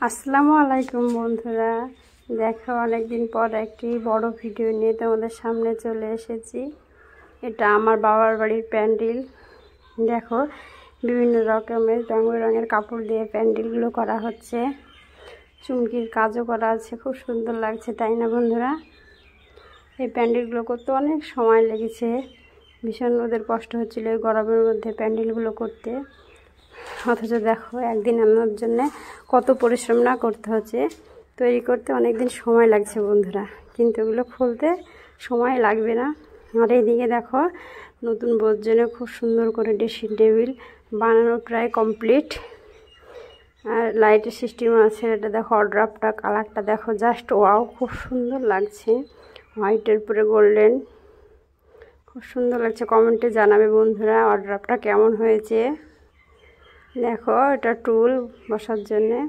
আসসালামু আলাইকুম বন্ধুরা, দেখো অনেকদিন পর একটি বড় ভিডিও নিয়ে তোমাদের সামনে চলে এসেছি। এটা আমার বাবার বাড়ির প্যান্ডেল। দেখো বিভিন্ন রকমের রঙ বেরঙের কাপড় দিয়ে প্যান্ডেলগুলো করা হচ্ছে, চুমকির কাজও করা আছে, খুব সুন্দর লাগছে, তাই না বন্ধুরা? এই প্যান্ডেলগুলো করতে অনেক সময় লেগেছে, ভীষণ ওদের কষ্ট হচ্ছিল এই গরমের মধ্যে প্যান্ডেলগুলো করতে। অথচ দেখো একদিন আমার জন্য কত পরিশ্রম না করতে হচ্ছে, তৈরি করতে অনেক দিন সময় লাগছে বন্ধুরা, কিন্তু এগুলো খুলতে সময় লাগবে না। আর এইদিকে দেখো নতুন বউর জন্য খুব সুন্দর করে ড্রেসিং টেবিল বানানো প্রায় কমপ্লিট। আর লাইটের সিস্টেম আছে, এটা দেখো অর্ডারটা কালারটা দেখো জাস্ট ওয়াও, খুব সুন্দর লাগছে, হোয়াইটের উপরে গোল্ডেন, খুব সুন্দর লাগছে। কমেন্টে জানাবে বন্ধুরা অর্ডারটা কেমন হয়েছে। দেখো এটা টুল বসার জন্যে।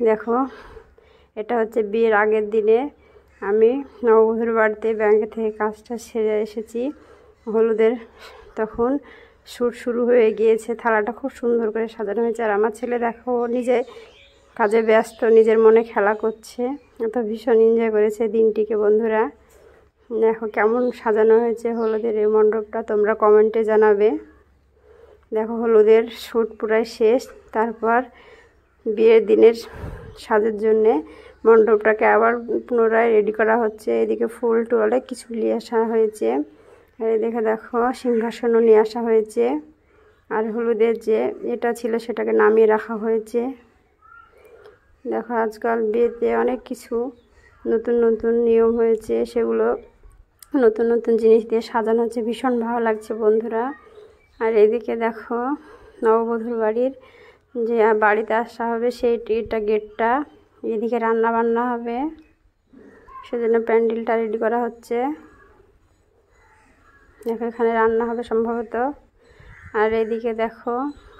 দেখো এটা হচ্ছে বিয়ের আগের দিনে আমি নববধূর বাড়িতে ব্যাংকে থেকে কাজটা সেরে এসেছি, হলুদের তখন শ্যুট শুরু হয়ে গিয়েছে। থালাটা খুব সুন্দর করে সাজানো হয়েছে। আর আমার ছেলে দেখো নিজে কাজে ব্যস্ত, নিজের মনে খেলা করছে, এত ভীষণ এনজয় করেছে দিনটিকে বন্ধুরা। দেখো কেমন সাজানো হয়েছে হলুদের এই মণ্ডপটা, তোমরা কমেন্টে জানাবে। দেখো হলুদের শ্যুট পুরাই শেষ, তারপর বিয়ের দিনের সাজের জন্যে মণ্ডপটাকে আবার পুনরায় রেডি করা হচ্ছে। এদিকে ফুল টুলে কিছু নিয়ে আসা হয়েছে, আর এদিকে দেখো সিংহাসনও নিয়ে আসা হয়েছে। আর হলুদের যে এটা ছিল সেটাকে নামিয়ে রাখা হয়েছে। দেখো আজকাল বিয়েতে অনেক কিছু নতুন নতুন নিয়ম হয়েছে, সেগুলো নতুন নতুন জিনিস দিয়ে সাজানো হচ্ছে, ভীষণ ভালো লাগছে বন্ধুরা। আর এদিকে দেখো নববধূর বাড়ির যে বাড়িতে আসা হবে সেইটা গেটটা, এদিকে রান্না বান্না হবে, সেজন্য প্যান্ডেলটা রেডি করা হচ্ছে। দেখো এখানে রান্না হবে সম্ভবত। আর এদিকে দেখো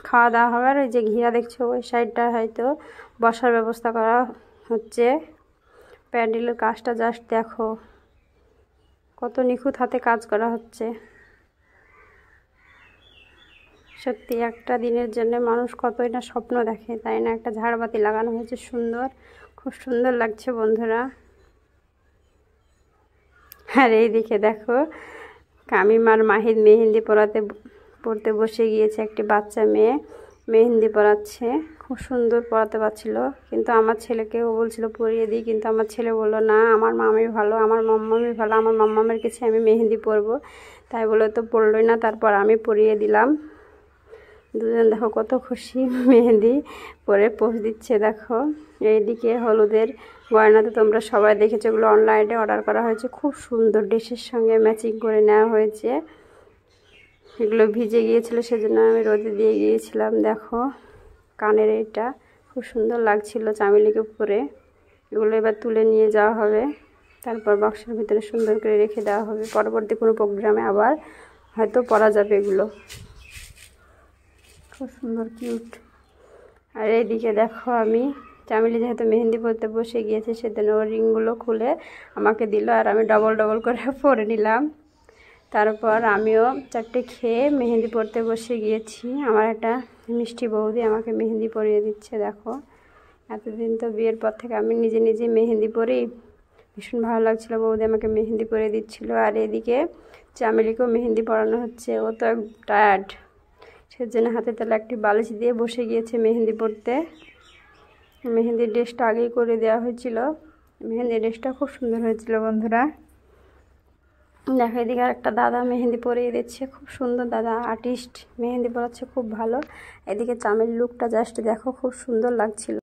খাওয়া দাওয়া হবে। আর ওই যে ঘিরা দেখছো ওই সাইডটা হয়তো বসার ব্যবস্থা করা হচ্ছে। প্যান্ডেলের কাজটা জাস্ট দেখো কত নিখুঁত হাতে কাজ করা হচ্ছে। সত্যি একটা দিনের জন্য মানুষ কতই না স্বপ্ন দেখে, তাই না? একটা ঝাড়বাতি লাগানো হয়েছে সুন্দর, খুব সুন্দর লাগছে বন্ধুরা। আর এইদিকে দেখো কামিমার মাহিদ মেহেন্দি পড়তে বসে গিয়েছে। একটি বাচ্চা মেয়ে মেহেন্দি পড়াচ্ছে, খুব সুন্দর পড়াতে পারছিল, কিন্তু আমার ছেলেকেও বলছিল পরিয়ে দিই, কিন্তু আমার ছেলে বললো না, আমার মামি ভালো, আমার মাম্মামি ভালো, আমার মাম্মামের কাছে আমি মেহেন্দি পরবো, তাই বলে তো পড়লই না। তারপর আমি পরিয়ে দিলাম। দুজন দেখো কত খুশি, মেহেন্দি পরে পোজ দিচ্ছে। দেখো এইদিকে হলুদের গয়না তো তোমরা সবাই দেখেছো, এগুলো অনলাইনে অর্ডার করা হয়েছে, খুব সুন্দর ড্রেসের সঙ্গে ম্যাচিং করে নেওয়া হয়েছে। এগুলো ভিজে গিয়েছিল সেজন্য আমি রোদে দিয়ে গিয়েছিলাম। দেখো কানের এইটা খুব সুন্দর লাগছিল চামেলিকে পরে। এগুলো এবার তুলে নিয়ে যাওয়া হবে, তারপর বক্সের ভিতরে সুন্দর করে রেখে দেওয়া হবে, পরবর্তী কোনো প্রোগ্রামে আবার হয়তো পরা যাবে এগুলো। খুব সুন্দর কিউট। আর এইদিকে দেখো আমি চামেলি যেহেতু মেহেন্দি পরতে বসে গিয়েছে, সেদিন ওর রিংগুলো খুলে আমাকে দিল, আর আমি ডবল ডবল করে পরে নিলাম। তারপর আমিও চারটে খেয়ে মেহেন্দি পরতে বসে গিয়েছি। আমার একটা মিষ্টি বৌদি আমাকে মেহেন্দি পরিয়ে দিচ্ছে। দেখো এতদিন তো বিয়ের পর থেকে আমি নিজে নিজে মেহেন্দি পরি, ভীষণ ভালো লাগছিলো, বৌদি আমাকে মেহেন্দি পরিয়ে দিচ্ছিল। আর এদিকে চামেলিকেও মেহেন্দি পরানো হচ্ছে, ও তো টায়ার্ড, সেজন্য হাতে তালে একটি বালিশ দিয়ে বসে গিয়েছে মেহেন্দি পরতে। মেহেন্দির ড্রেসটা আগেই করে দেওয়া হয়েছিল, মেহেন্দির ড্রেসটা খুব সুন্দর হয়েছিল বন্ধুরা। দেখো এদিকে আর একটা দাদা মেহেন্দি পরিয়ে দিচ্ছে, খুব সুন্দর দাদা, আর্টিস্ট, মেহেন্দি পরাচ্ছে খুব ভালো। এদিকে চামেলির লুকটা জাস্ট দেখো খুব সুন্দর লাগছিল।